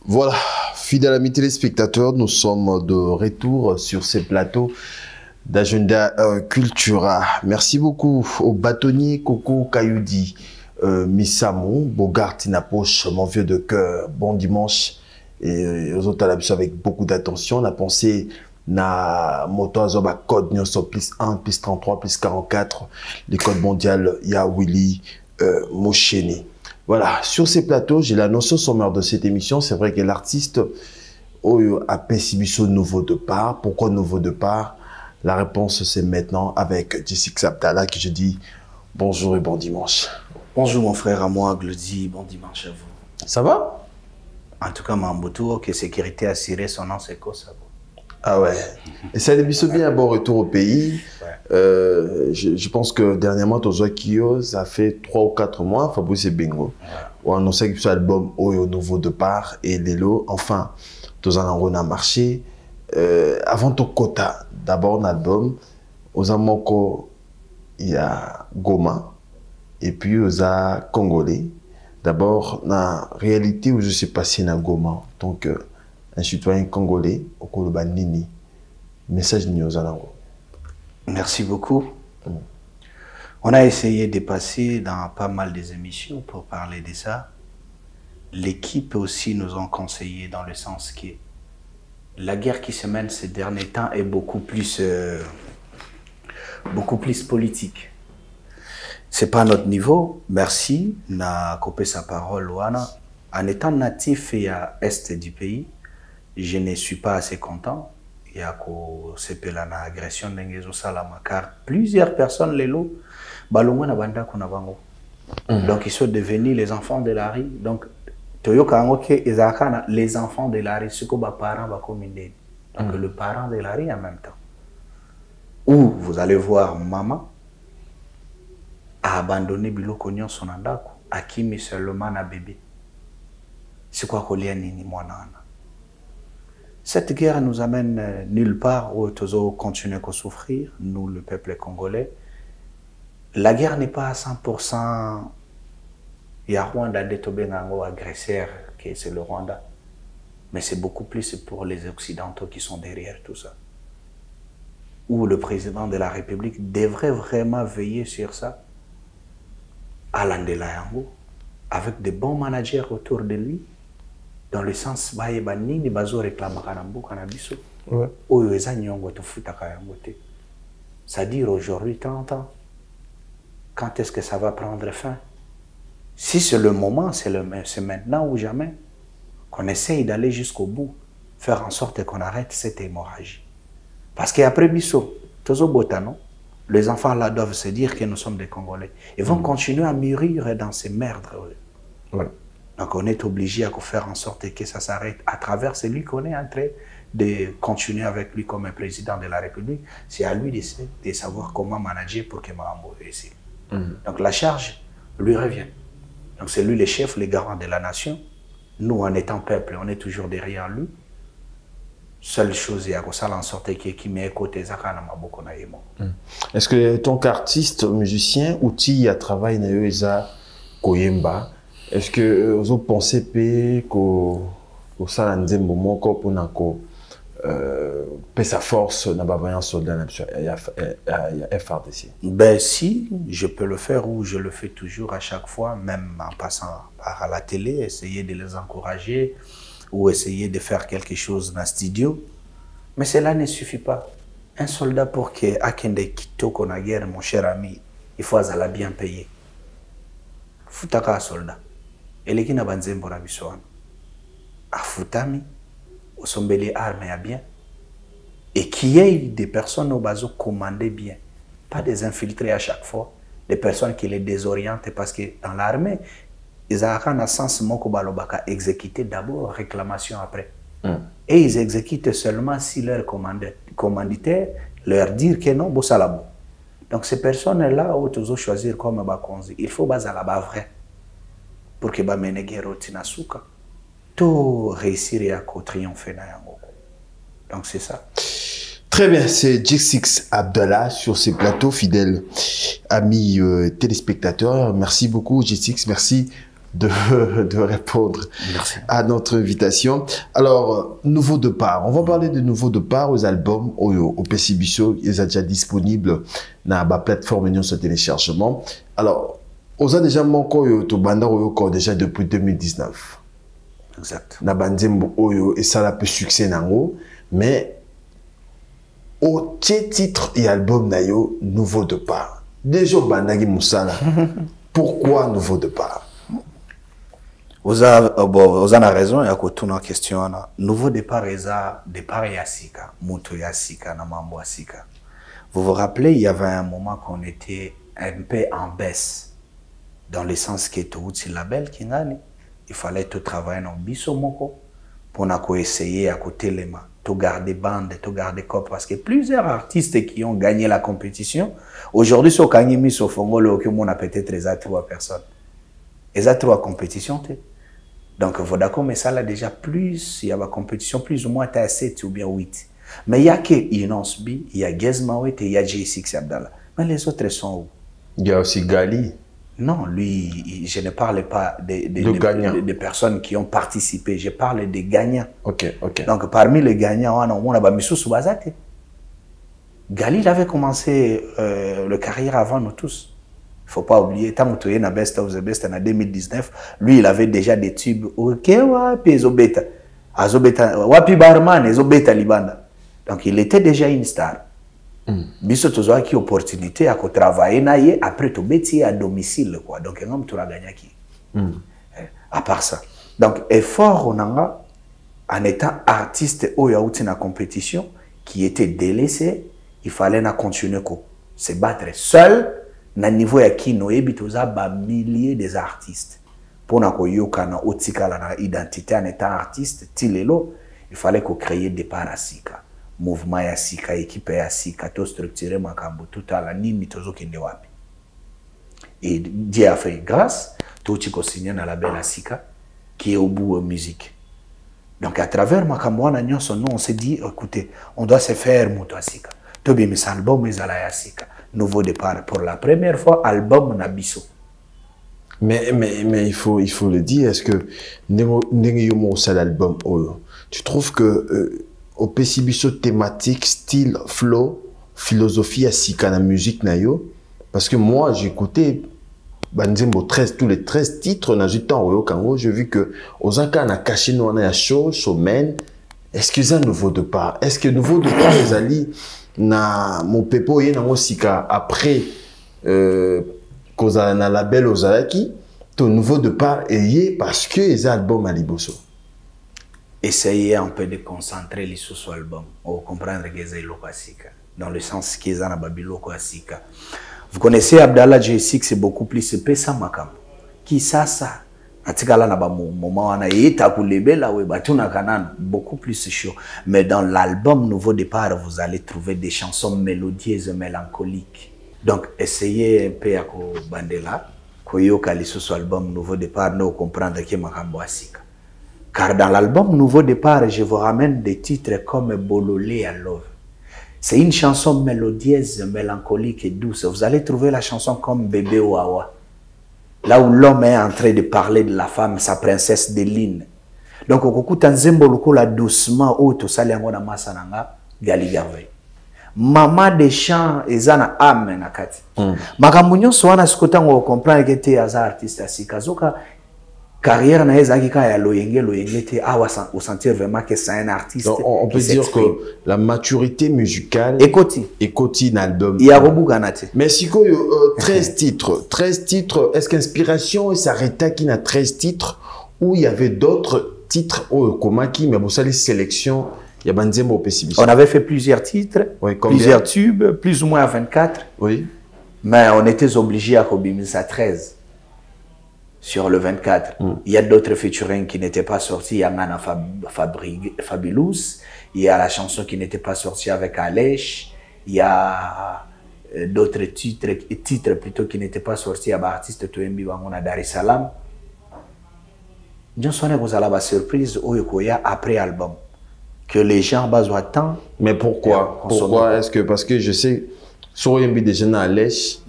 Voilà, fidèles amis téléspectateurs, nous sommes de retour sur ces plateaux d'Agenda Cultura. Merci beaucoup au bâtonnier Coco Kayoudi, Missamou, Bogart Inapoche, mon vieux de cœur, bon dimanche. Et aux autres, avec beaucoup d'attention, on a pensé na moto azoba code nyonso plus 1, plus 33, plus 44, les codes mondiales, ya Willy Mocheni. Voilà, sur ces plateaux, j'ai la notion sommaire de cette émission. C'est vrai que l'artiste a Pessibiso nouveau départ. Pourquoi nouveau départ? La réponse, c'est maintenant avec Jessica Abdallah qui je dis bonjour et bon dimanche. Bonjour mon frère à moi, Glody, bon dimanche à vous. Ça va? En tout cas, Mamboto, que sécurité assurée, son nom c'est quoi ça? Ah ouais. Et ça a bien un bon retour au pays. Ouais. Je pense que dernièrement, Tozo ça fait 3 ou 4 mois, Fabrice Bingo. On a annoncé que ce album au nouveau départ et Lelo. Enfin, Tozo a marché. Avant ton quota, d'abord un album, aux Amoko, il y a Goma et puis aux Congolais. D'abord, la réalité où je suis passé dans Goma, donc un citoyen congolais au Koloba Nini. Message Nyozanango. Merci beaucoup. On a essayé de passer dans pas mal des émissions pour parler de ça. L'équipe aussi nous ont conseillé dans le sens que la guerre qui se mène ces derniers temps est beaucoup plus politique. C'est pas notre niveau. Merci. Na coupé sa parole, Wana. En étant natif et à est du pays, je ne suis pas assez content. Il y a une agression d'Engezo Salama, car plusieurs personnes, les lots, donc ils sont devenus les enfants de la rue. Donc, les enfants de la rue, ce que les parents vont communiquer. Donc, le parent de la rue en même temps. Où vous allez voir maman a abandonné Biloko son andako, a qui mis seulement un bébé. C'est quoi qu'on l'a ni moi nana. Cette guerre nous amène nulle part où nous continuons à souffrir, nous, le peuple congolais. La guerre n'est pas à 100%. Il y a Rwanda d'Etobengango agresseur, que c'est le Rwanda. Mais c'est beaucoup plus pour les Occidentaux qui sont derrière tout ça. Où le président de la République devrait vraiment veiller sur ça. Alandela Yango, avec de bons managers autour de lui. Dans le sens ni bazo réclame kanambu kanabiso oyo eza nyongo to futaka yango te. C'est-à-dire aujourd'hui 30 ans, quand est-ce que ça va prendre fin? Si c'est le moment, c'est maintenant ou jamais qu'on essaye d'aller jusqu'au bout, faire en sorte qu'on arrête cette hémorragie. Parce qu'après biso tozo botano, les enfants là doivent se dire que nous sommes des Congolais. Ils vont continuer à mûrir dans ces merdes. Ouais. Donc on est obligé à faire en sorte que ça s'arrête à travers celui qu'on est en train de continuer avec lui comme un président de la République. C'est à lui de savoir comment manager pour que Mahambo réussisse. Donc la charge lui revient. Donc c'est lui le chef, le garant de la nation. Nous, en étant peuple, on est toujours derrière lui. Seule chose, il y a que ça en sorte qui met côté Zakana Maboko Naïmo. Est-ce que tant qu'artiste, musicien, outil à travail na Koyemba, est-ce que vous pensez que ça a un moment pour sa force dans la soldat FRDC? Ben si, je peux le faire ou je le fais toujours à chaque fois, même en passant par la télé, essayer de les encourager ou essayer de faire quelque chose dans le studio. Mais cela ne suffit pas. Un soldat pour que Akende Kito qu'on a guerre, mon cher ami, il faut la bien payer. Futaka soldat. Et les qui n'a pas de zembora bisouan. Afutami, au sombele armes à bien. Et qu'il y ait des personnes au bateau commandées bien. Pas des infiltrés à chaque fois. Des personnes qui les désorientent parce que dans l'armée, ils ont un sens mokobalobaka exécuter d'abord, réclamation après. Et ils exécutent seulement si leur commanditaire leur dit que non, bon salabo. Donc ces personnes-là, ils choisir comme bakonzi. Il faut baser là-bas vrai pour que ba mene guerre tinasuka. tout réussir à triompher. Donc c'est ça. Très bien, c'est J6 Abdallah sur ces plateaux, fidèles amis téléspectateurs. Merci beaucoup J6, merci de répondre à notre invitation. Alors, nouveau départ. On va parler de nouveau départ aux albums au PCBisso. Ils sont déjà disponibles dans la plateforme de téléchargement. Alors, on a déjà manqué to banda déjà depuis 2019. Exact. Na banzembo oyo et ça a peu succès nango, mais au titre et album nayo nouveau départ. Déjà bandagi musala. Pourquoi nouveau départ? Vous avez raison, il y a une question. Nouveau départ, il y a départ Yassika, Moutou Yassika, Namambo Yassika. Vous vous rappelez, il y avait un moment qu'on était un peu en baisse, dans le sens que tout le label qui gagne, il fallait tout travailler dans Bisso Moko pour essayer à côté les mains, tout garder bande, tout garder corps, parce que plusieurs artistes qui ont gagné la compétition, aujourd'hui, sur Kanyimi, sur Fongolo, on a peut-être les 3 personnes. Les 3 compétitions, donc, Vodacom, mais ça là déjà plus, il y a la compétition plus ou moins à 7 ou bien 8. Mais il y a que Inons B, il y a Gezmawet et il y a J6 Abdallah. Mais les autres sont où? Il y a aussi Gali. Non, lui, je ne parle pas des personnes qui ont participé, je parle des gagnants. Ok, ok. Donc, parmi les gagnants, on a Missou Soubazate. Gali, il avait commencé le carrière avant nous tous. Il ne faut pas oublier, tant que tu es dans Best of the Best en 2019, lui, il avait déjà des tubes. Ok, wapi Zobeta. Wapi Barman, Zobeta Libanda. Donc, il était déjà une star. Biso tozoa qui opportunité à travailler naie après tout métier à domicile quoi. Donc, on a gagné qui. À part ça. Donc, effort on a en étant artiste au yaouti na compétition qui était délaissé, il fallait continuer à se battre seul. Na niveau ya kino ebitoza ba milliers des artistes pour na koyoka na otikala na identité en étant artiste tilelo il fallait qu'on crée des parasika mouvement ya sika équipe ya sika to structurer makambo tout à la nini tozo kende wapi et Dieu a fait grâce tout chiko signé na label ya sika qui est au bout de musique. Donc à travers makambo na nyonso nous on s'est dit écoutez on doit se faire moto sika to bi mis album ezala ya sika. Nouveau départ pour la première fois, album Nabiso. Mais il faut le dire, est-ce que l'album, tu trouves que au PCBisso thématique, style, flow, philosophie, à la musique, parce que moi j'écoutais tous les 13 titres, j'ai vu que Osaka a caché nous a show, showman. Est-ce que c'est un nouveau départ? Est-ce que nouveau départ, les alliés na mon pepo ye na sika après kozala na label ozalaki ton nouveau départ est parce que les albums à liboso. Essayez un peu de concentrer les sous album ou comprendre que c'est lokasika dans le sens qu'ils ont na babiloko asika. Vous connaissez Abdallah J6, c'est beaucoup plus pesa makam qui ça atikala na ba moment wana yeta ku lebela we batuna kanana beaucoup plus chaud. Mais dans l'album Nouveau Départ, vous allez trouver des chansons mélodieuses et mélancoliques. Donc essayez un peu à ko bandela ko yoka li sur album Nouveau Départ no comprendre que makambo asika. Car dans l'album Nouveau Départ, je vous ramène des titres comme Bololé à Love. C'est une chanson mélodieuse, mélancolique et douce. Vous allez trouver la chanson comme Bébé Wawa. Là où l'homme est en train de parler de la femme, sa princesse de Line. Donc, au coup, tanzembo la doucement, oh, tout ça, l'ango na masananga, gali garvey. Maman des chants, ezana âme na kati. Makamunyo soana skotango comprendre que t'es un artiste assis. Kazoka carrière na ezaki ka ya loyenge te awa au sentir vraiment que c'est un artiste. Donc, on peut dire que la maturité musicale Ekoti l'album. Il y a Robuganate. Mais si 13 titres, est-ce qu'inspiration s'arrêta qui n'a 13 titres ou il y avait d'autres titres comment qui mais vous savez sélection il y a Banzemo au PCBisso. On avait fait plusieurs titres, oui, plusieurs tubes, plus ou moins à 24. Oui. Mais on était obligés à combiner à 13. Sur le 24. Il y a d'autres featuring qui n'étaient pas sortis. Il y a Ngana Fabulous. Il y a la chanson qui n'était pas sortie avec Alèche. Il y a d'autres titres plutôt qui n'étaient pas sortis. Il y a l'artiste Toembi Wangona Dar es Salaam. Johnson est la surprise après album. Que les gens attendent. Mais pourquoi? Pourquoi est-ce que, parce que je sais, sur un déjà dans l'Èche,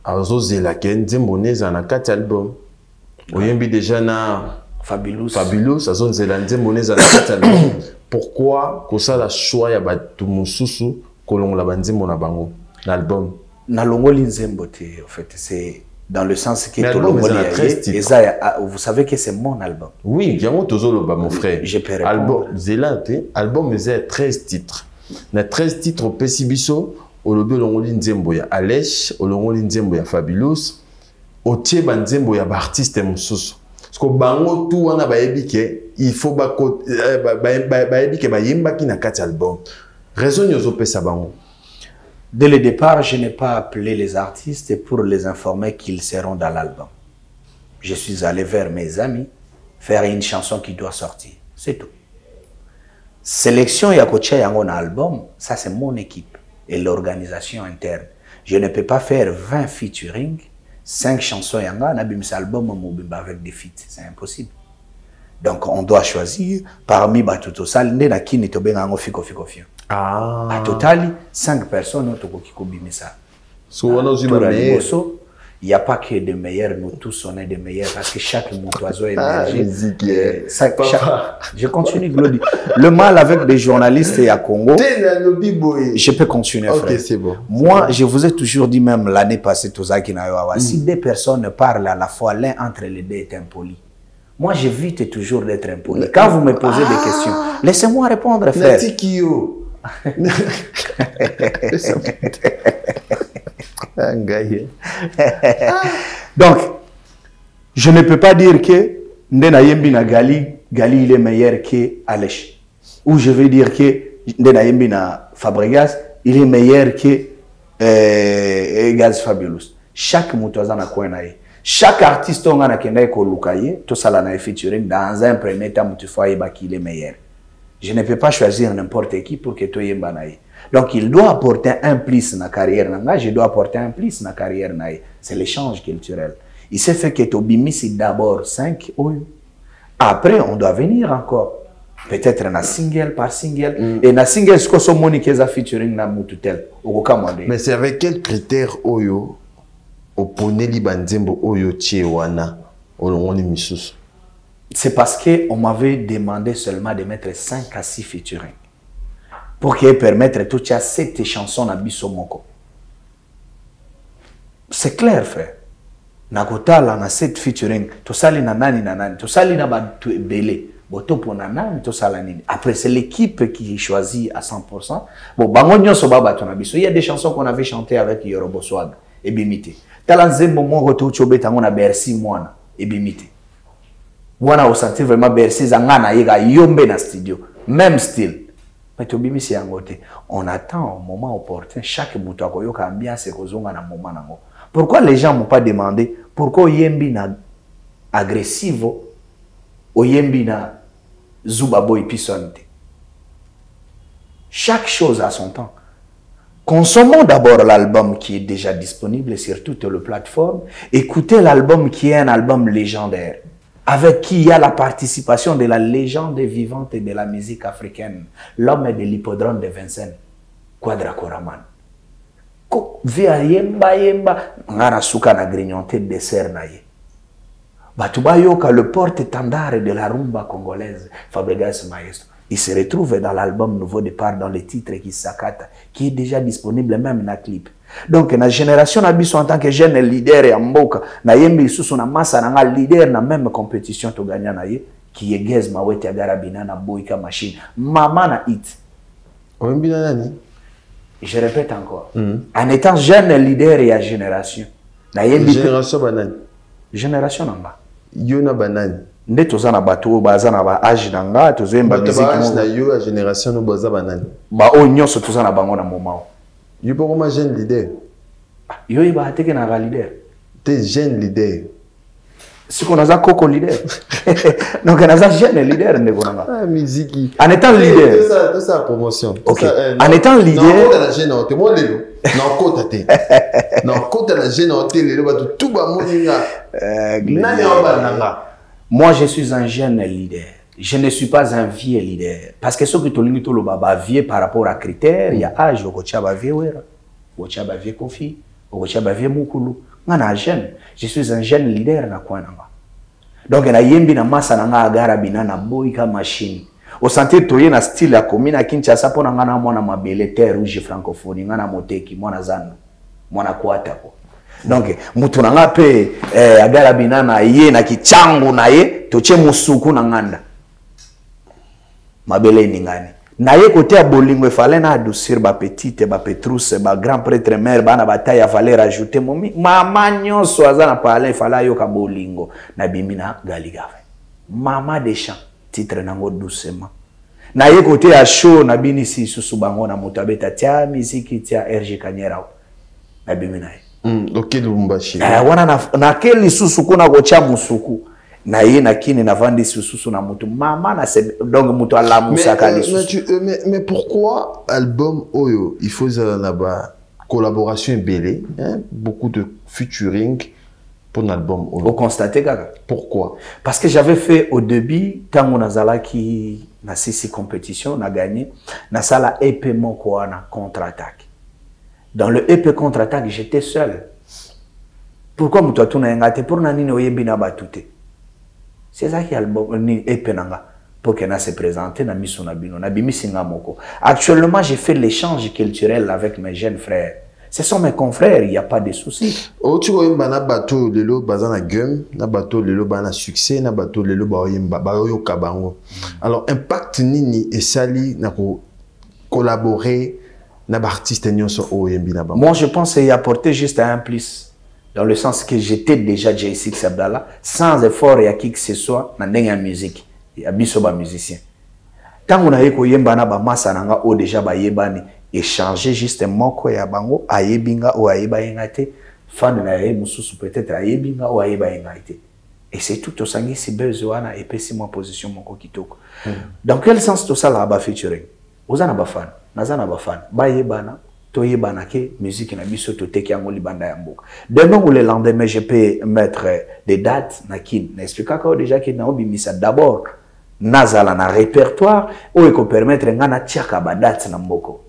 à Zozelaken, Zembonez en a 4 albums. Oyembi déjà dans Fabulous, à Zozelaken, Zembonez en a 4 albums. Pourquoi que ça la choix ya batumususu kolongo la banzembo na bango l'album? Na longoli nzembo te, en fait, c'est dans le sens que vous savez que c'est mon album. Oui, bien mon frère. Je peux répondre. Album, c'est 13 titres. Na 13 titres au Pessibiso, au lobe longoli nzembo ya Alèche, au longoli nzembo ya Fabulous, au tie banzembo ya artiste mususu. Parce que bango tout wana bayebi ke il faut bayebi ke bayemba ki na 4 albums. Raison yozo pesa bango. Dès le départ, je n'ai pas appelé les artistes pour les informer qu'ils seront dans l'album. Je suis allé vers mes amis faire une chanson qui doit sortir. C'est tout. Sélection Yakocha Yangon album, ça c'est mon équipe et l'organisation interne. Je ne peux pas faire 20 featuring, 5 chansons Yanga, n'abim album avec des feats. C'est impossible. Donc on doit choisir parmi Batuto Sal, Nenakini Tobengango Fiko. À total, 5 personnes ont bimé ça. Il n'y a pas que des meilleurs, nous tous on est des meilleurs parce que chaque oiseau est émergé. Je continue, Glody. Le mal avec des journalistes et à Congo, je peux continuer. Okay, c'est bon. Moi, je vous ai toujours dit, même l'année passée, si deux personnes parlent à la fois, l'un entre les deux est impoli. Moi, j'évite toujours d'être impoli. Quand vous me posez des questions, laissez-moi répondre, frère. Donc, je ne peux pas dire que Ndena Yembi na Gali il est meilleur que Alèche. Ou je vais dire que Ndena Yembi na Fabregas, il est meilleur que Gaz Fabulous. Chaque moutouazan a quoi naïe. Chaque artiste on a kenda ko lukaye, tout ça là na featuring dans un premier temps tu faut qu'il est meilleur. Je ne peux pas choisir n'importe qui pour que tu aies banaï. Donc il doit apporter un plus dans la carrière nanga, je dois apporter un plus dans la carrière naï. C'est l'échange culturel. Il s'est fait que Tobimi c'est d'abord 5 oyo. Après on doit venir encore. Peut-être na single par single et na single ce que son monique za featuring na mututel. Mais c'est avec quel critère oyo oponeli banzembo oyo tiewana olongoni misusu? C'est parce qu'on m'avait demandé seulement de mettre 5 à 6 featuring. Pour qu'il permette tout à 7 chansons à Bissomoko. C'est clair, frère. Nakota là, na 7 featuring. Tout ça, na nani. Tout ça, na batu belé. Boto pour nanani, tout ça, la nini. Après, c'est l'équipe qui choisit à 100%. Bon, bangonyo soba batu na biso. Il y a des chansons qu'on avait chantées avec Yorobo Swag et Bimité. Talanzembo mon retour chobe tango na Bercy moana et Bimité. Wana ressentir vraiment bercé zangana yega yombe na studio même style mais tobimi si yangote on attend au moment opportun chaque mutu akoyoka ambiance kozonga na moment nango. Pourquoi les gens m'ont pas demandé pourquoi yembi na agressivo oyembi na zuba boy pisonte? Chaque chose a son temps. Consommons d'abord l'album qui est déjà disponible sur toutes les plateformes. Écoutez l'album qui est un album légendaire, avec qui il y a la participation de la légende vivante de la musique africaine, l'homme de l'hippodrome de Vincennes, Quadra Koraman. Via yemba, ngana suka na grignoté de dessert na ye. Batubayoka, le porte-étendard de la rumba congolaise, Fabregas Maestro. Il se retrouve dans l'album Nouveau Départ, dans les titres qui s'accatent, qui est déjà disponible même dans le clip. Donc, la génération Abisso en tant que jeune leader et Mboka, na yembi sous na massa na leader na même compétition to gagner na ye, qui est Gez Mawete Agarabina na Boyka Machine. Maman na hit. Je répète encore. En étant jeune leader et à génération. Na yembi génération banane. Génération namba. Yona banane. Nde toza na bato baza na ba âge nanga tozoyemba musique na yo a génération no baza banane. Ba o nyonso toza na bango na moment. Yo pas comme jeune leader. Yo iba ateke na leader. T'es jeune leader. Si qu'on a coco leader. Donc on a jeune leader ndeko nanga. Ah musique. En étant leader. C'est ça promotion. OK. En étant leader. Non, la jeune on te moi lelo. Non kota te. Non kota la jeune on te lelo ba tout ba moninga. Nani on ba nanga. Moi, je suis un jeune leader. Je ne suis pas un vieux leader. Parce que ce que tu dis, tu as vieux par rapport à critères, il y a âge, tu as vieux, tu as vieux Kofi, tu as vieux Mukulu. Je suis un jeune leader. Donc, na yembi na masa na nga agara binana boy ka machine. Au sentir toye na style ya commune à Kinshasa po na ngana mwana mabele terre rouge francophonie ngana moteki mwana zanu mwana kwata ko. Donc mutu na nga pe agara binana ye na kichangu na ye toche musuku na nganda. Mabele ni ngani. Na ye côté ya bolingo fallait na adoucir ba petite ba Petrus ba grand prêtre mère bana bataille fallait rajouter momi mama nyonso azana parler fallait yo ka bolingo na bimina galigave. Mama des champs titre nango doucement. Na ye côté ya show na bini si susu bango na mutabeta tia miziki tia RG Kanyera na bimina ye. OK Lumbashi. Wana na keli susu kuna gocha musuku. Na ye na kini na vandi susu na mutu mama na se donc mutu ala musaka li susu. Mais pourquoi album Oyo il faut là-bas collaboration belé hein beaucoup de featuring pour l'album Oyo. Vous constatez kaka. Pourquoi? Parce que j'avais fait au début tango nazala qui na sisi compétition na gagné na sala EP moko na contre-attaque. Dans le EP contre-attaque j'étais seul. Pourquoi mutu atuna ngate pour na nini oyebi na batute. C'est ça qui est album ni epenanga pour que na se présenter na miso na bino na bimisinga moko. Actuellement, j'ai fait l'échange culturel avec mes jeunes frères. Ce sont mes confrères, il n'y a pas de souci. Oh tu vois na bateau lelo bazana gum, na bateau lelo bana succès, na bateau lelo ba oyemba ba oyo kabango. Alors impact nini et sali na ko collaborer na ba artiste nyonso oyembi na ba. Moi je pense y apporter juste un plus. Dans le sens que j'étais déjà J6 Abdallah, sans effort et à qui que ce soit, dans la musique, et à bisoba musicien. Tant qu'on a eu yemba na ba massa nanga o déjà ba yebani échanger justement quoi ya bango a yebinga ou a yeba yengate fan na ye mususu peut-être a yebinga ou a yeba yengate. Et c'est tout au sangi si besoin et puis si moi position mon kitoko. Dans quel sens tout ça là ba featuring? Ozana ba fan, nazana ba fan, ba yebana toye banake musique na biso to teki yango libanda ya mboka. Demain ou le lendemain je peux mettre des dates na kin n'explique encore déjà que na obimisa d'abord nazala na répertoire ou eko permettre ngana tiaka ba dates na mboko.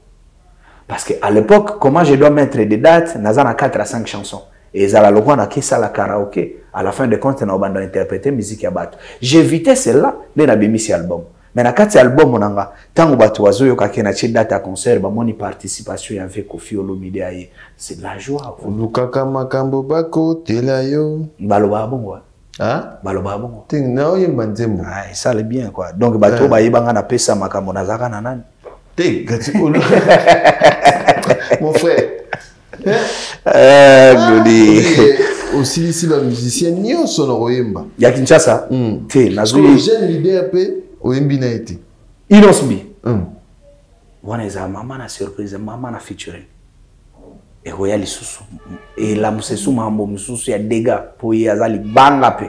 Parce que à l'époque comment je dois mettre des dates nazana 4 à 5 chansons et zala lokwa na kisa la karaoké à la fin de compte na obanda interpréter musique ya bato. J'évitais cela dès na bimisi album. Mais na kati album nanga tango bato wazoyo kakena chi data concert ba moni participation avec Kofi Olomide aye c'est de la joie. Lukaka makambo bako telayo baloba bongo hein baloba bongo ting na oyemba nzembo ah ça le bien quoi donc bato ba yebanga na pesa makambo na zaka na nani ting gati olo mon frère Glody aussi ici ba musicien nyonso na oyemba ya Kinshasa te nazui jeune leader pe oyembi na été Inosbi wana za mama na surprise mama na featuring et royal susu et la musesu mambo mususu ya dégâts pour y azali banga pe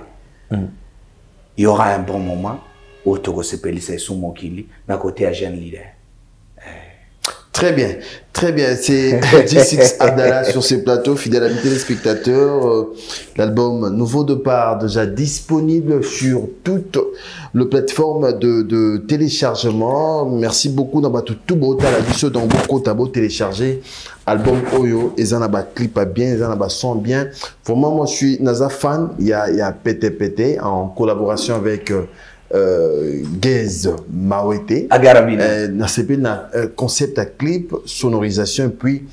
il y aura un bon moment où tu vas se pélisser sous mon kili d'un côté à jeune leader. Très bien, très bien. C'est J6 Abdallah sur ces plateaux, fidèle amis téléspectateurs. L'album Nouveau Départ déjà disponible sur toutes les plateformes de téléchargement. Merci beaucoup d'avoir tout beau la vidéo dans beaucoup d'abo téléchargé. Album Oyo, et un clip bien, et un son bien. Vraiment, moi je suis Naza fan. Il y a PTPT en collaboration avec Gez Mawete Agarabina na concept à clip sonorisation et puis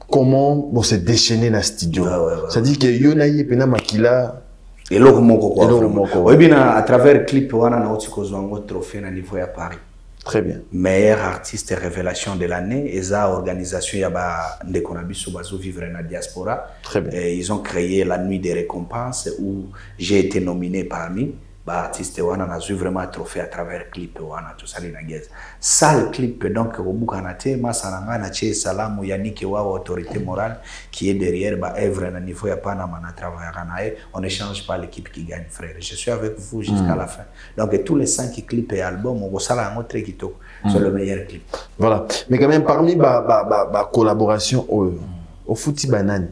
comment bon se déchaîner dans studio ça dit que yonaye pena makila et l'autre moko quoi oui bien à travers clip wana na otiko zongo trophée na niveau à Paris. Très bien. Meilleur artiste révélation de l'année et ça organisation yaba ndekonabiso bazo vivre na diaspora. Très bien. Et ils ont créé la nuit des récompenses où j'ai été nominé parmi artiste wana na vu vraiment trophée à travers clip wana tout ça na gaz sale clip donc obuka na te masananga na che salamu Yannick wa autorité morale qui est derrière ba œuvre na niveau ya Panama na travailler na on ne change pas l'équipe qui gagne frère je suis avec vous jusqu'à la fin donc tous les 5 clips et albums on sala un autre kitoko c'est le meilleur clip voilà mais quand même parmi ba collaboration au footy banane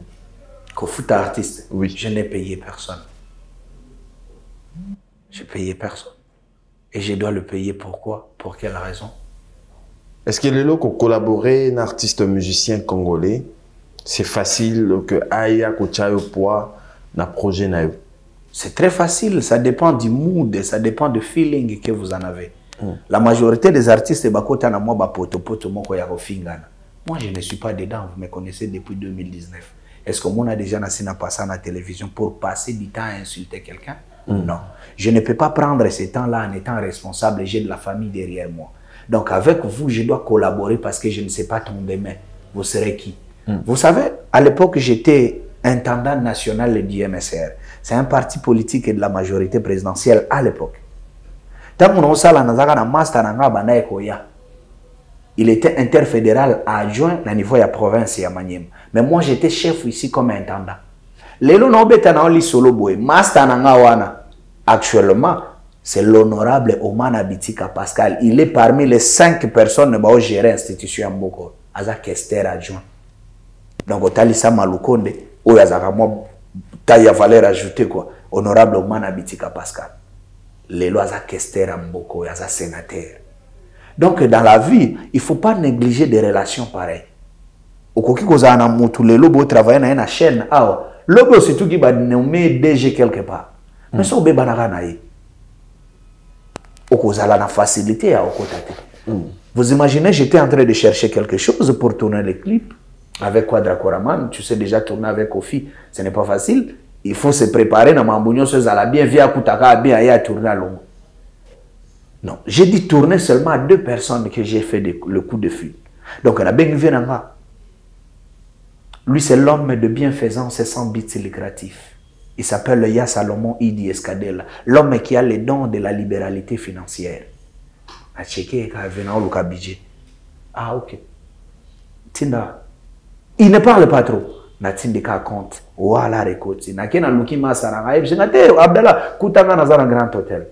ko foot artiste oui je n'ai payé personne Je payais personne. Et je dois le payer pourquoi? Pour quelle raison? Est-ce que les locaux collaborer un artiste musicien congolais, c'est facile que Aya Kochayo poids na projet na yo? C'est très facile, ça dépend du mood, ça dépend du feeling que vous en avez. La majorité des artistes, moi, je ne suis pas dedans, vous me connaissez depuis 2019. Est-ce que moi, on a déjà passé à la télévision pour passer du temps à insulter quelqu'un? Non. Je ne peux pas prendre ce temps-là en étant responsable, j'ai de la famille derrière moi. Donc avec vous, je dois collaborer parce que je ne sais pas ton demain. Vous serez qui? Vous savez, à l'époque, j'étais intendant national du MSR. C'est un parti politique de la majorité présidentielle à l'époque. Il était interfédéral adjoint à niveau de la province de Maniema. Mais moi, j'étais chef ici comme intendant. Actuellement, c'est l'honorable Omana Bitika Pascal. Il est parmi les 5 personnes qui gèrent l'institution Mboko. Aza Kester adjoint. Donc, Otalisa Malukonde, ou Yazaramo, taille à valeur ajoutée, quoi. Honorable Omana Bitika Pascal. Les lois Aza Kester Mboko, Aza sénateur. Donc, dans la vie, il ne faut pas négliger des relations pareilles. Au coquille qu'on a tous les lobos travaillent dans une chaîne. Ah, lobo, c'est tout qui va nommer DG quelque part. Mais ça, on va naïe. Au cause de la facilité à vous imaginez, j'étais en train de chercher quelque chose pour tourner les clips avec Quadra Koraman. Tu sais déjà tourner avec Kofi, ce n'est pas facile. Il faut se préparer dans Mambugnon, ce la bien via Koutaka, bien à tourner à Longo. Non, j'ai dit tourner seulement à 2 personnes que j'ai fait le coup de fil. Donc, on a bien vu lui, c'est l'homme de bienfaisance et sans but lucratif. Il s'appelle Ya Salomon Idi Escadela, l'homme qui a les dons de la libéralité financière. A checké au budget. Ah, ok. Tinda. Il ne parle pas trop. Na tindika compte. Voilà, récolte. Na kena luki masara. Je n'ai Abdallah, Koutanga na un grand hôtel.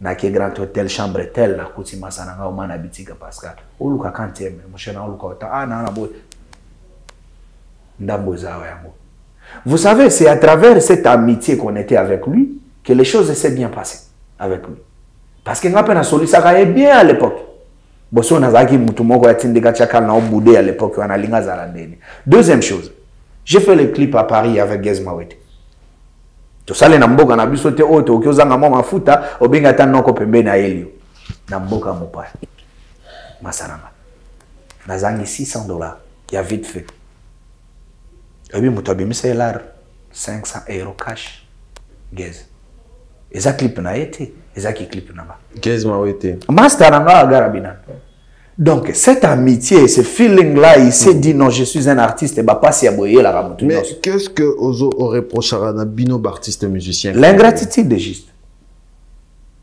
Na ke grand hôtel, chambre tel, na kuti masara nga omana bitika Pascal. Oluka kanteme, moshena oluka ota. Ah, na boy. Ndambo zawa yango. Vous savez, c'est à travers cette amitié qu'on était avec lui que les choses s'est bien passées avec lui. Parce que n'a pas soli ça est bien à l'époque. Bosso nazaki mutumoko ya tindika chakal na obude à l'époque on a linga zalandeni. Deuxième chose, j'ai fait le clip à Paris avec Gez Mawete. To sale na mboka na biso te oto okiozanga mwa mafuta obenga ta noko pembeni na Elio. Na mboka mopaya. Masaranga. Nazangi $600. Il y a vite fait. Et puis, je suis 500 € cash. Gez. Et ça clip na été. Et ça qui clip na ba. Gez Mawete. Master na garabina. Donc, cette amitié, ce feeling-là, il s'est dit non, je suis un artiste et bah pas si aboyé la ramonte. Mais qu'est-ce que Ozo aurait reproché à un bino artiste musicien? L'ingratitude, juste.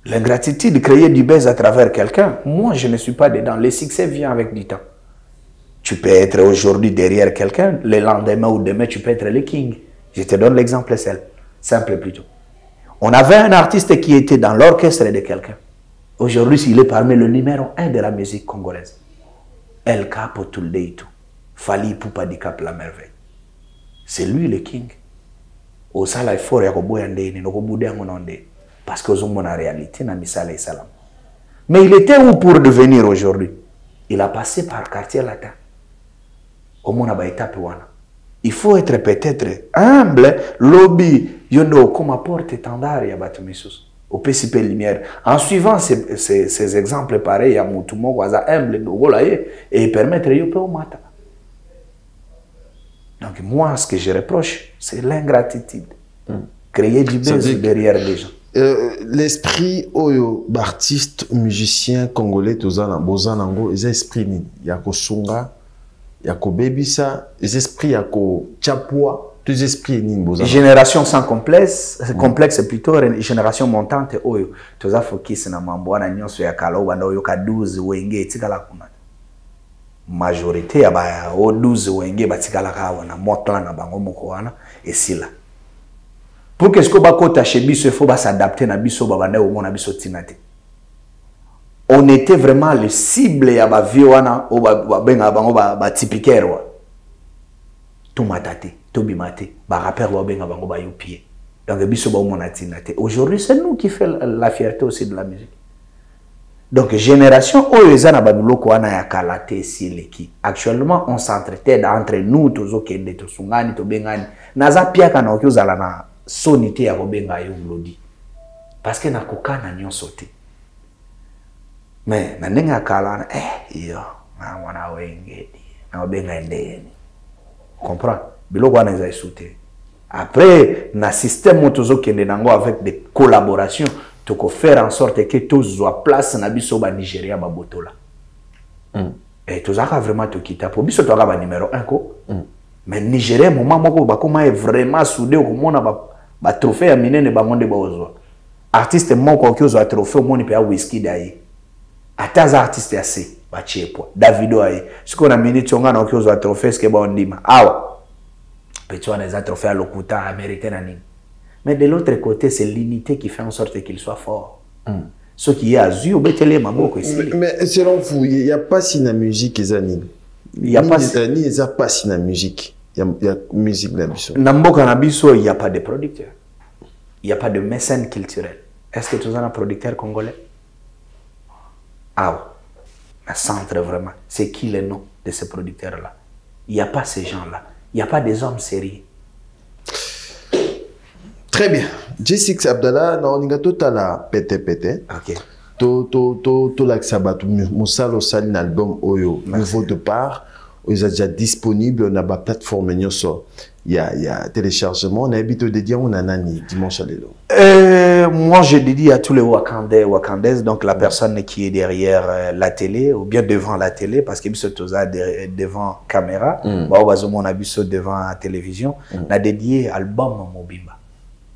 L'ingratitude, créer du buzz à travers quelqu'un. Moi, je ne suis pas dedans. Le succès vient avec du temps. Tu peux être aujourd'hui derrière quelqu'un, le lendemain ou demain, tu peux être le king. Je te donne l'exemple simple plutôt. On avait un artiste qui était dans l'orchestre de quelqu'un. Aujourd'hui, il est parmi le numéro 1 de la musique congolaise. El Capo Tuldeitu. Fali Poupa di Cap la merveille. C'est lui le king. Au sala il faut parce que nous la réalité na misala et salam. Mais il était où pour devenir aujourd'hui? Il a passé par quartier latin. Il faut être peut-être humble, lobby, yondo comme apporte étendard ya batumisus. Au PCP lumière. En suivant ces exemples pareils, à Moutumo, waza humble, et permettre yope au mata. Donc moi, ce que je reproche, c'est l'ingratitude. Créer du buzz derrière les gens. L'esprit oyo d'artiste musicien congolais tozana bozanango, les esprits ni yako sunga. Yako bebisa, les esprits yako chapua, tous esprits ni bozana. Génération sans complexe, complexe plutôt génération montante oyo toza focus na mambo wana nyonso ya kala obanda oyo ka 12 wenge etikala kuna. Majorité ya ba o 12 wenge batikala ka wana motla na bango moko wana esila. Pour que ce qu'on va chez biso, il faut s'adapter na biso babanda au mona biso tinate. On était vraiment le cible ya ba viwana o ba benga bango ba typiquaire wa. Tout matate, tout bimate, ba rappeur wa benga bango ba youpie. Donc, aujourd'hui, c'est nous qui faisons la fierté aussi de la musique. Donc, génération, actuellement, on s'entretient entre nous, parce que na kokana nyon sauté. Mais na nenga kala yo na wana wenge na obenga ndeni. Comprends? Biloko wana za sauté. Après na système motozo kende nango avec des collaborations toko faire en sorte que tous soient place na biso ba Nigeria ba botola. Et tous aka vraiment to kita pour biso to aka ba numéro 1 ko. Mais Nigeria moment moko ba koma est vraiment soudé ko mona ba trophée ya minene ba monde ba ozwa. Artiste moko qui a trophée au monde pe whisky d'ailleurs. Ataza artiste assez ba chepo. Davido aye. Ce qu'on a mini tonga na qui a trophée ce que ba ondima. Awa. Petit on a trophée à l'okuta américain nani. Mais de l'autre côté c'est l'unité qui fait en sorte qu'il soit fort. Ce qui est azur au betele maboko ici. Mais selon vous, il y a pas si na musique ezani. Il y a pas si na musique. Il y a musique na biso. Na mboka na biso il y a pas de producteurs. Il n'y a pas de mécène culturel. Est-ce que tu as un producteur congolais? Ah, un centre vraiment. C'est qui le nom de ces producteurs-là? Il n'y a pas ces gens-là. Il n'y a pas des hommes sérieux. Très bien. J6 Abdallah, on a tout à la pété. Ok. To l'axabat, Moussalo Salin album Oyo, nouveau départ. Ils sont déjà disponibles on a la plateforme il y a téléchargement on a habitué de dire on a nani dimanche à l'élo. Moi je dédie à tous les Wakandaises, donc la personne qui est derrière la télé ou bien devant la télé parce que c'est devant caméra on a vu ça devant la télévision on a dédié album Mobimba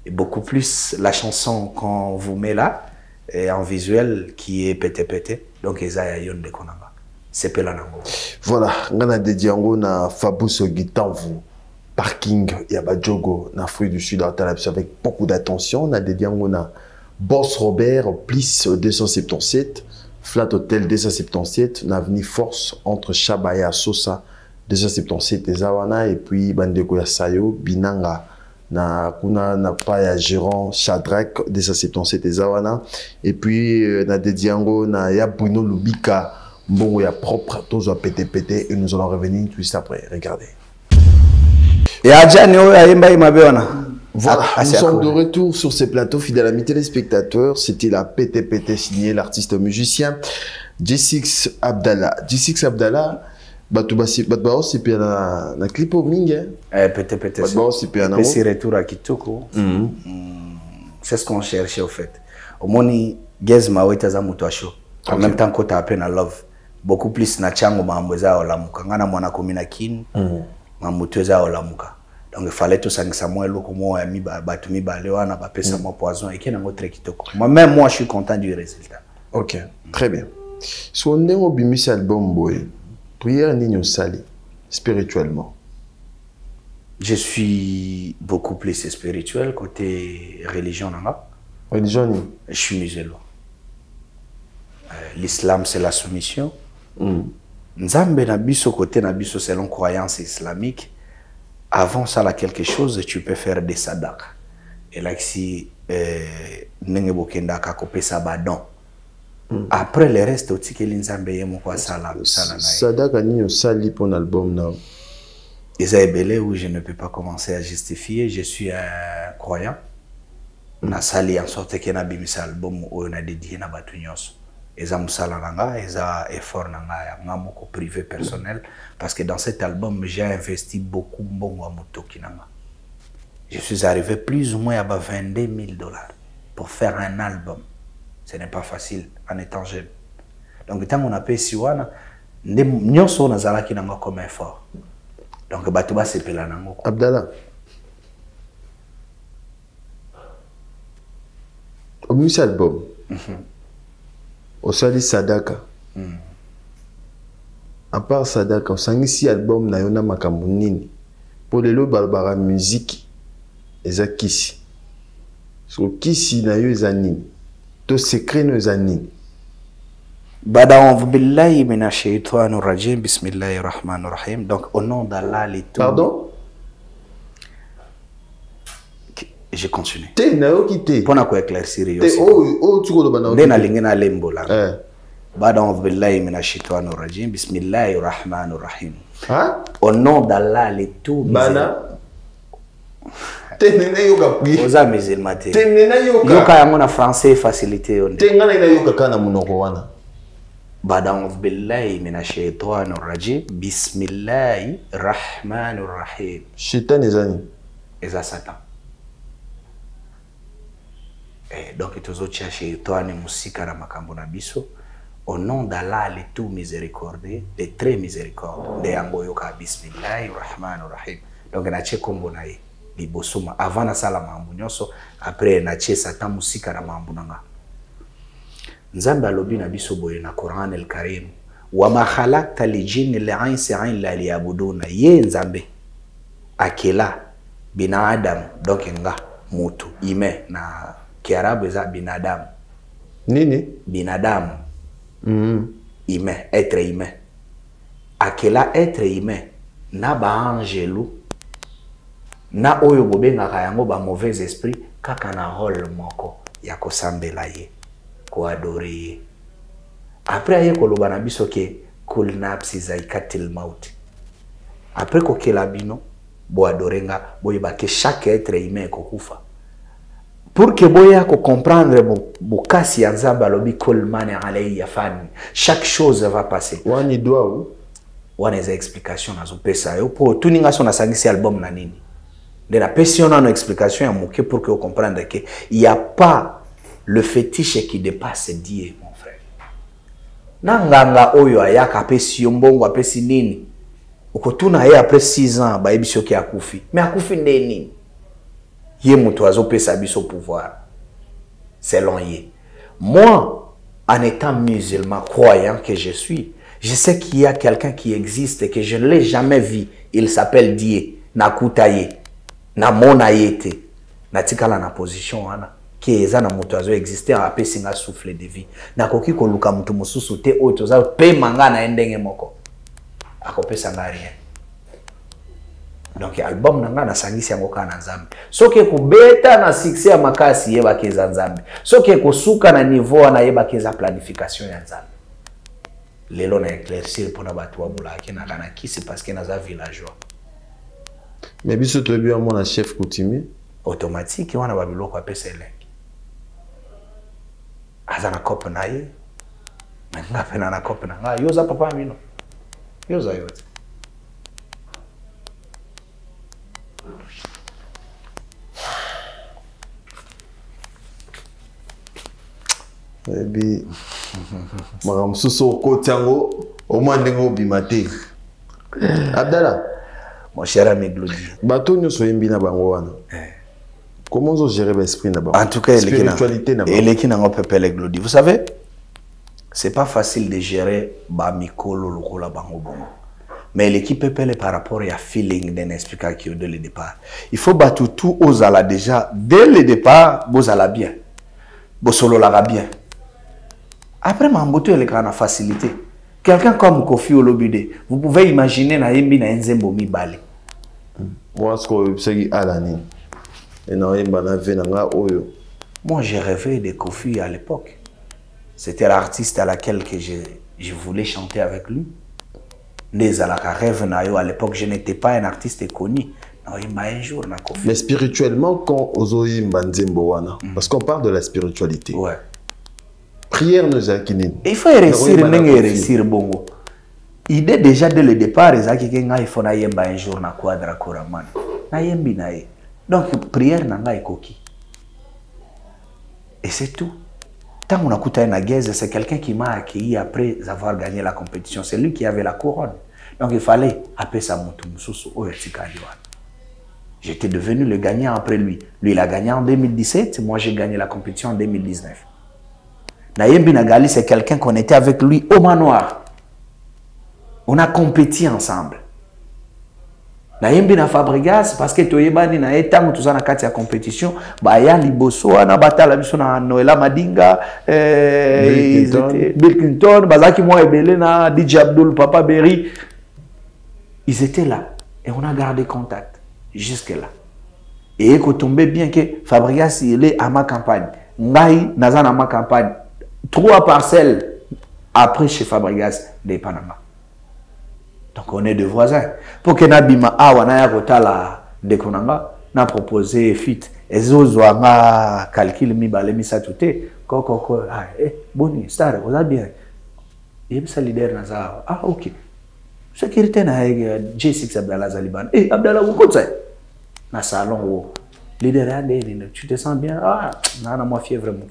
et beaucoup plus la chanson qu'on vous met là et en visuel qui est pété donc Isaiah Yon de Konanga. Voilà, on a dédié na Fabuso Gitanvu, parking Yabajogo, na Fruit du Sud avec beaucoup d'attention. On a dédié na Boss Robert, Plis 277, Flat Hotel 277, na Avenue Force entre Chabaya Sosa 277 et Zawana et puis Bandeko Yasayo, Binanga. Na kuna na Paya Gérant Shadrach 277 et Zawana et puis na dédié na Yabuno Lubika. Bon, il y a propre, tous à pété, et nous allons revenir tout juste après. Regardez. Voilà, nous sommes de retour sur ces plateaux, fidèles amis téléspectateurs. C'était la pété signé l'artiste musicien J6 Abdallah. J6 Abdallah, c'est bien un clip au Ming. Pété, c'est bien un retour à Kitoko. C'est ce qu'on cherchait au fait. Au moni, Gezma, en même temps que tu as appelé à Love. Beaucoup plus na chango mamboza olamuka ngana mwana komina kin mamutweza olamuka donc il fallait tout ça Samuel lokomo ya mi batumi balewana ba pesa mo poison et kena ngotre kitoko moi je suis content du résultat. OK, très bien. So ndenge obimisi album boy prière nini sali spirituellement? Je suis beaucoup plus spirituel côté religion nanga. Religion ni? Je suis musulman. L'islam c'est la soumission. Nzambe na biso côté na biso selon croyance islamique. Avant ça là quelque chose tu peux faire des sadaka. Et là si nenge bokenda ka kopesa badon. Après le reste otikeli nzambe yemo kwa sala na. Sadaka ni osali pour album na. Isabelle où je ne peux pas commencer à justifier, je suis un croyant. Na sali en sorte que na bimisa album o na dédié na batu nyonso. Eza musala nanga, eza effort nanga ya moko privé personnel parce que dans cet album j'ai investi beaucoup mbongo mutoki nanga. Je suis arrivé plus ou moins à 22 000 $ pour faire un album. Ce n'est pas facile en étant jeune. Donc tant on a payé siwana nyonso nazala ki nanga comme effort. Donc batuba sepela nango. Abdallah. Au musique album. Osali sadaka. À part sadaka, osangisi album na yona makambo nini. Pour lelo balbara musique eza kisi. So kisi na yo eza nini. To secret no eza nini. Bada'udhu billahi minash shaitanir rajim. Bismillahir rahmanir rahim. Donc au nom d'Allah les tout. Pardon? Et je continue. Te na yo kité. Pour na ko éclaircir yo. Te o tu ko bana. Ndena lingena lembola. Bada a'udhu billahi minash shaitanir rajim. Bismillahir rahmanir rahim. Au nom d'Allah le tout bana. Te nena yo ka pri. Oza musulman te. Te nena yo ka. Yo ka yango na français facilité on. Te ngana ina yo ka kana munoko wana. Bada a'udhu billahi minash shaitanir rajim. Bismillahir rahmanir rahim. Shaitan ezani. Eza Satan. Donc tozotia shaitani musika na makambo na biso. Au nom d'Allah le tout miséricordieux, le très miséricordieux. De yango yoka bismillahir rahmanir rahim. Donc na che kombo na ye libosoma avant na sala mambo nyonso, après na che Satan musika na mambo nanga. Nzambe alobi na biso boye na Quran el Karim, wa ma khalaqta li jinni li'insa illa liyabuduna. Ye Nzambe akela bina Adam, donc nga mutu ime na Kiarabu eza binadamu. Nini? Binadamu. Humain, être humain. Akela être humain na ba angelu na oyo bobengaka yango ba mauvais esprit kaka na rôle moko ya kosambela ye, ko adorer ye. Après aye koloba na biso ke kul nafsi zaikatil maut. Après ko kela bino bo adorenga boyeba ke chaque être humain kokufa. Pour que boya ko comprendre bokasi ya Nzambe alobi kol mane alayhi yafani, chaque chose va passer. Wani doa ou wana eza explication nazo pesa yo po tuninga so na sangisi album na nini. De la passion na no explication ya moke pour que vous comprendre que il y a pas le fétiche qui dépasse Dieu, mon frère. Nanganga oyo ayaka apesi mbongo apesi nini. Ukotuna ye après 6 ans ba ebiso ki akufi. Mais akufi nini? Ye mutu azopesa biso pouvoir. Selon ye. Moi, en étant musulman croyant que je suis, je sais qu'il y a quelqu'un qui existe et que je ne l'ai jamais vu. Il s'appelle Dieu. Nakutaye. Na mona yete. Natikala na position wana. Qui eza na mutu azo exister a pe singa souffle de vie. Nakoki ko luka mutu mususu te o toza pe manga na endenge moko. Akopesa nga rien. Donc album nanga na sangisi yango kana Nzambe. Soki kubeta na succès ya makasi yeba keza Nzambe. Soki kusuka na niveau na yeba keza planification ya Nzambe. Lelo na éclaircir pour na batu wa bulaki na kana kisi parce que naza villageois. Mais biso to bi mon chef coutumier automatique wana babiloko apesa elengi. Aza na kope na ye. Nga pena na kope na nga yoza papa mino. Yoza yote. Ebi magam suso ko tiango o mandengo bimate. Abdallah, mon cher ami Glody. Bato nyoso yembi na bango wana. Comment on gère l'esprit na bango? En tout cas, spiritualité na bango. Et qui n'ont pas pele Glody. Vous savez, c'est pas facile de gérer ba mikolo lokola bango bongo. Mais l'équipe pele par rapport à feeling d'un esprit qui est dès le départ. Il faut battre tout aux ala déjà dès le départ, vous ala bien. Vous solo la bien. Après, Mamboto, elle est en facilité. Quelqu'un comme Kofi Olobide, vous pouvez imaginer na yembi na nzembo mi bale. Moi, ce que c'est alani. Et na yemba na venanga oyo. Moi, j'ai rêvé de Kofi à l'époque. C'était l'artiste à laquelle que je voulais chanter avec lui. À l'époque, je n'étais pas un artiste connu. Un jour, na Kofi. Mais spirituellement, quand Ozoï Mbanzembo wana, parce qu'on parle de la spiritualité. Ouais. Prière nous a kinine. Il faut réussir bongo. Idée déjà dès le départ, il faut na yemba un jour na quadra koraman. Na yembi na ye. Donc prière nanga ekoki. Et c'est tout. Tant qu'on a écouté na Guèze, c'est quelqu'un qui m'a accueilli après avoir gagné la compétition. C'est lui qui avait la couronne. Donc il fallait appeler ça mutu mususu oyetikaliwa. J'étais devenu le gagnant après lui. Lui il a gagné en 2017, moi j'ai gagné la compétition en 2019. Nayembi Nagali, c'est quelqu'un qu'on était avec lui au manoir. On a compéti ensemble. Nayembi na Fabregas, parce que Toyebani na etango tout ça na kati ya compétition, ba ya liboso na batala biso na Noela Madinga, Bill Clinton, bazaki moi ebele na DJ Abdul Papa Berry. Ils étaient là et on a gardé contact jusque là. Et que tomber bien que Fabregas il est à ma campagne. Ngai Nazan à ma campagne. 3 parcelles après chez Fabregas de Panama. Donc on est deux voisins. Pour que Nabima Awana Rotala de Konanga n'a proposé fit. Et Zozoanga calcul mi balemi sa touté. Koko ah boni star vous a bien. Il est leader Nazar. Ah ok. Sécurité na J6 Abdallah Zaliban. Abdallah vous comptez na salon où leader tu te sens bien? Ah nana moi fièvre mon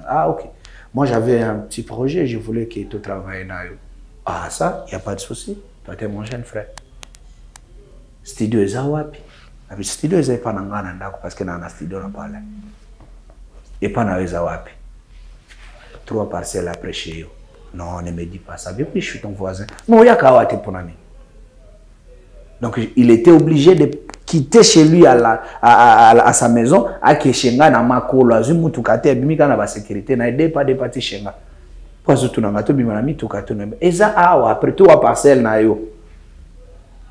ah ok. Moi j'avais un petit projet, je voulais que tu travailles là. Ah ça, il n'y a pas de souci. Toi tu es mon jeune frère. Studio est wapi? Avec studio est pas nangana ndako parce que na studio na parle. Et pas na wapi. 3 parcelles après chez eux. Non, ne me dis pas ça. Bien, je suis ton voisin. Non, il y a Kawate pour ami. Donc, il était obligé de quitter chez lui à sa maison, à Keshenga, na Makolo, à Zumutukate, à Bimika, na sécurité, na aidé pas de partir Shenga. Parce que tout le monde a mis tout le monde. Et ça, après 3 parcelles, na yo.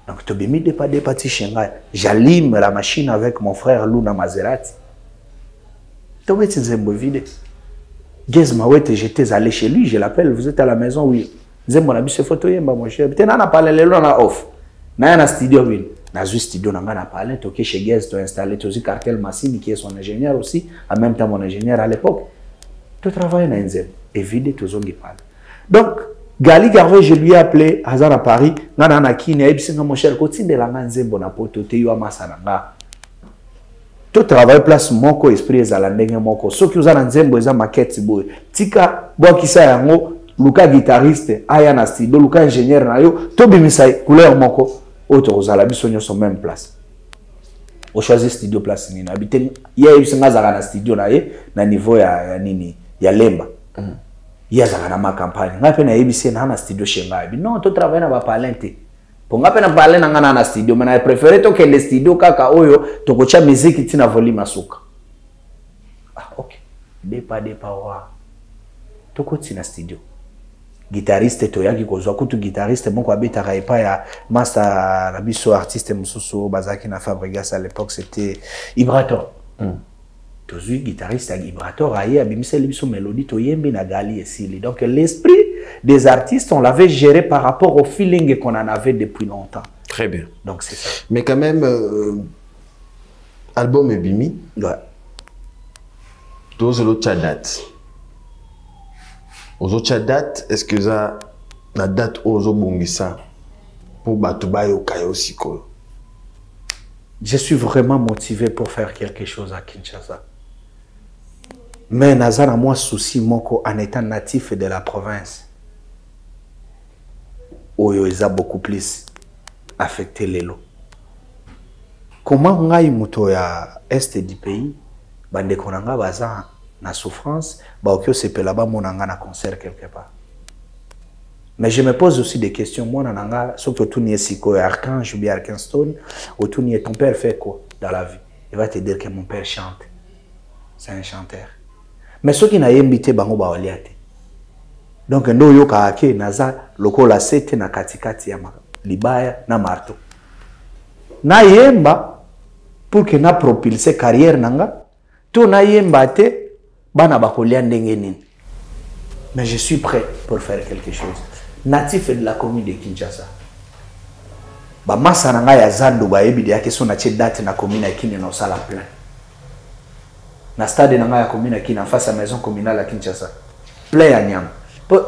Donc, tu as mis de partir Shenga. J'allume la machine avec mon frère Luna Maserati. Tu as mis ces vide. Gezmawete, j'étais allé chez lui, je l'appelle, vous êtes à la maison, oui. Zem mon ami se photo yemba mon cher. Peut-être n'a parlé le long off. Na na studio oui. Na juste studio n'a pas parlé, toqué chez Gez, tu installé aussi Cartel Massini qui est son ingénieur aussi, en même temps mon ingénieur à l'époque. Tu travailles dans Nzem et vide tous zongi parle. Donc Gali Garvey, je lui ai appelé Hazard à Paris, na na kini ebsinga mon cher côté de la Nzem bona poto te yo amasananga. Tout travail place moko esprit ezala ndenge moko soki uza na nzembo eza maquette boy tika bo kisa yango luka guitariste aya na studio luka ingénieur na yo to bimisa couleur moko auto ozala biso nyonso même place o choisir studio place ni na biten ye bisinga zala na studio na ye na niveau ya nini ya lemba ya zala na ma campagne ngape na yebisi na studio shenga bi non to travail na ba palente. Pour moi, je parler dans un studio, mais je préfère que le studio kaka oyo to kocha musique tina volume asuka. Ah ok. Depa wa. To koti na studio. Guitariste to yaki kozwa kutu guitariste bon ko abeta raipa ya master rabiso artiste mususu bazaki na Fabregas à l'époque c'était Ibrator. Tozui guitariste à Ibrator aye abimise libiso mélodie to yembi na gali esili. Donc l'esprit des artistes, on l'avait géré par rapport au feeling qu'on en avait depuis longtemps. Très bien. Donc c'est ça. Mais quand même, album et Bimi. Ouais. Tous les autres dates. Aux autres dates, est-ce que ça la date aux autres bongisa pour Batubayo Kayo Siko? Je suis vraiment motivé pour faire quelque chose à Kinshasa. Mais Nazar a moi souci moko en étant natif de la province. Oyo eza beaucoup plus affecté les lots. Comment ngai muto ya est du pays bande konanga baza na souffrance ba okyo sepela ba monanga na concert quelque part. Mais je me pose aussi des questions moi nanga surtout tout ni siko Archange ou bien Arkenstone ou tout ni ton père fait quoi dans la vie? Il va te dire que mon père chante. C'est un chanteur. Mais ceux qui na yembité bango ba waliate. Donc ndo yo kaake naza lokola sete na katikati ya libaya na marto. Na yemba pour que na propulser carrière nanga to na yemba te bana bakolia ndenge nini. Mais je suis prêt pour faire quelque chose. Natif de la commune de Kinshasa. Ba masa nanga ya Zando ba yebi de yake so na che date na commune ya Kine na sala plein. Na stade nanga ya commune ya Kine en face à maison communale à Kinshasa. Plein ya nyama.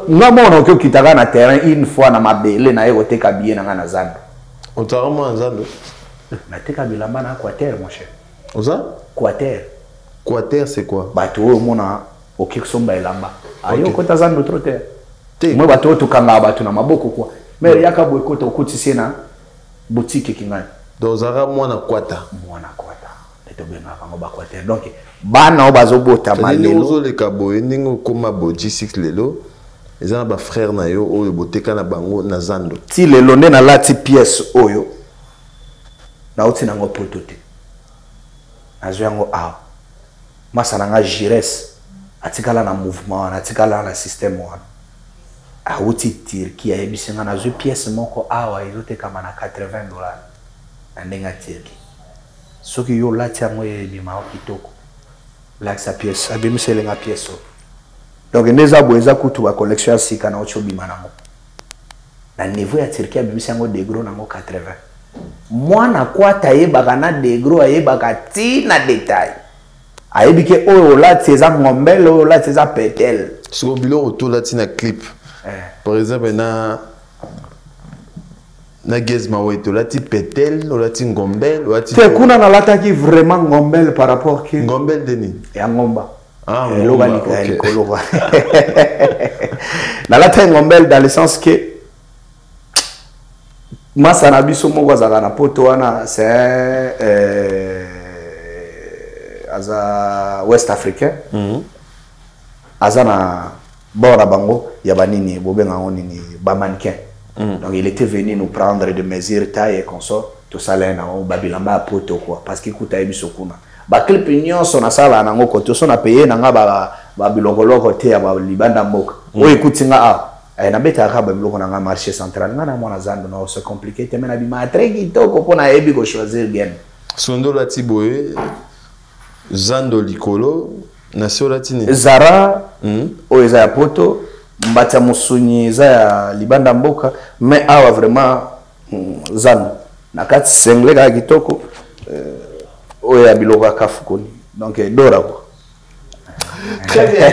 Nga mona okyo kitaka na terrain une fois na mabele na yego teka biye na na Zando. Otarama en Zando. Na teka bilamba na Quater mon cher. Oza? Quater. Quater c'est quoi? Bato o mona okyo somba elamba. Ayo kota Zando trop terre. Moi bato to kanga bato na maboko kwa. Mais yaka boy kota okutisi na boutique kingani. Dozara mwana kwata. Mwana kwata. Eto benga bango ba Quater. Donc bana o bazobota malelo. Ozo le kaboye ningo koma bo G6 lelo. Les gens ba frère na yo oyo boteka na bango na Zando. Ti lelo nde na lati pièce oyo. Na oti nango potote. Azwango a. Masa nanga Jires atikala na mouvement, atikala na système wana. A oti Turquie a ebisinga na zo pièce moko awa izote kama na $80. Na ndenga Turquie. Ce qui yo là tiens moi de ma kitoko. Là sa pièce, abimi la pièce. Donc neza boeza kutu ba collection sika na ocho bima nango. Na niveau ya Turquie abimi sango de gros nango 80. Moi na kwa taye bagana de gros aye bagati na détail. Aye bike o là teza ngombel o là teza petel. Sur bilo auto là tina clip. Par exemple na Gizma Weto, là tu pétel, là tu ngombel, là tu. C'est qu'on a la qui vraiment ngombel par rapport à. Ngombel Denis. Et à ngomba. Ah, ngomba. Dans la taille ngombel dans le sens que. Masa na biso mo wazaka na poto wana c'est aza West africain. Aza na bora bango ya banini bobenga nini ba mannequin. Donc il était venu nous prendre des mesures taille et consort tout ça là na babilamba poto quoi parce qu'il coûte biso kuna. Ba clip nyonso na sala na ngoko to so na payer na nga ba bilongoloko te ya ba libanda mboka. O ekutinga a na beta ka ba biloko na nga marché central nga na mona zando na c'est compliqué te mena bi matre kitoko pona ebi ko choisir bien. Sondo la tiboe zando likolo na so latini. Zara o eza ya poto mbata musunyi za ya libanda mboka mais awa vraiment zan na kati sengle ka kitoko oya biloko kafukoni donc dora quoi. Très bien.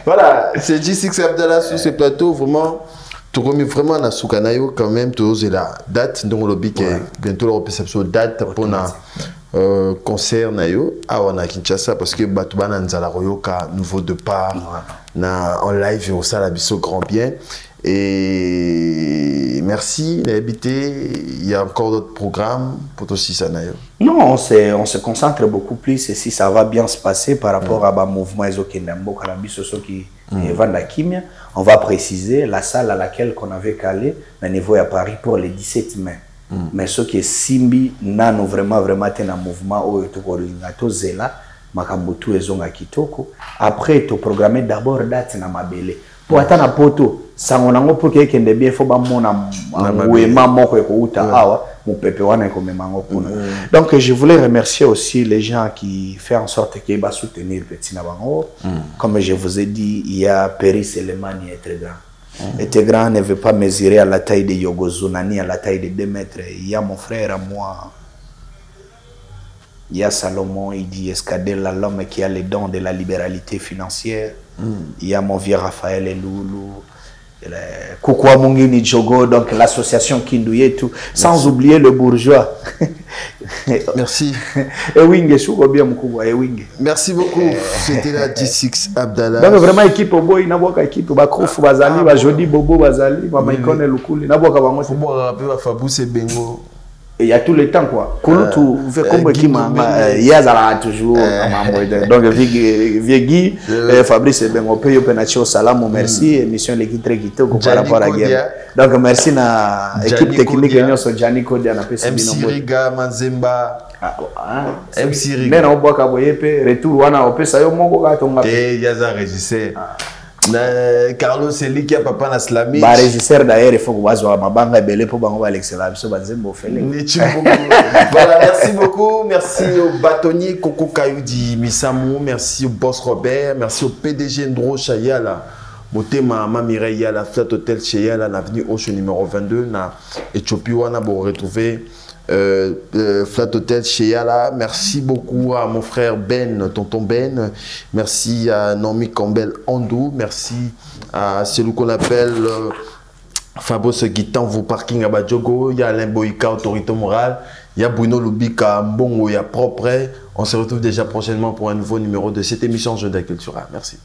Voilà, c'est G6 Abdallah sur ce plateau vraiment tu remets vraiment na sukanayo quand même tu la date donc le bic bientôt la perception date pour na concert na yo awa na Kinshasa parce que batu bana nzala royoka nouveau départ na en live au sala biso grand bien et merci d'habiter il y a encore d'autres programmes pour toi si ça na yo. Non, on se concentre beaucoup plus et si ça va bien se passer par rapport à ba mouvement ezokendambo kana biso soki evanda kimia on va préciser la salle à laquelle qu'on avait calé au niveau à Paris pour le 17 mai. Mais ce qui est simbi nano vraiment ten un mouvement au to zela makambutu ezonga kitoko après to programmer d'abord date na mabele pour atana poto sangonango pour que kende bien faut ba mona wema moko ko uta awa mon pepe wana ko memango kuna. Donc je voulais remercier aussi les gens qui font en sorte que ba soutenir petit na bango. Comme je vous ai dit, il y a Péris Elemani et très grand. Et Tegran ne veut pas mesurer à la taille de Yogozuna ni à la taille de 2 mètres. Il y a mon frère à moi. Il y a Salomon, il dit Escadel, l'homme qui a les dons de la libéralité financière. Il y a mon vieux Raphaël et Loulou. Koukoua Mungini Djogo, donc l'association Kindouye, tout. Sans oublier le bourgeois. Merci. Merci beaucoup. C'était la G6 Abdallah. Donc vraiment équipe au boy, naboka équipe au bakrouf bazali, ba jodi bobo bazali, ba maikone lukuli, naboka bango. Faut moi rappeler ba Fabou c'est Bengo. Et il y a tout le temps quoi. Kulu tu fait comme qui m'a yazala toujours donc Viegi Fabrice Bengo paye Penacho salam merci émission l'équipe très quitté par rapport à guerre. Donc merci na équipe technique union so Gianni Kodia na PC MC Riga Manzemba MC Riga. Mais na oboka boyepe retour wana opesa yo moko ka tonga. Eh yaza régisseur. Carlos Eli qui a papa na slami. Ba régisseur d'ailleurs il faut que wazwa mabanga belé pour bango ba l'excellence so banzembo fele. Voilà, merci beaucoup, merci au bâtonnier Koko Kayudi Misamou, merci au boss Robert, merci au PDG Ndro Chayala. Motema Mamireya la Flat Hotel Chayala l'avenue Ocho numéro 22 na Éthiopie wana pour retrouver Flat Hotel Cheyala. Merci beaucoup à mon frère Ben, tonton Ben. Merci à Nomi Campbell Andou. Merci à celui qu'on appelle Fabos Guitan, vos parking à Badjogo. Il y a Alain Boïka, autorité morale. Il y a Bruno Lubika, Mbongo, il y a Propre. On se retrouve déjà prochainement pour un nouveau numéro de cette émission Jeux de la Culture. Merci.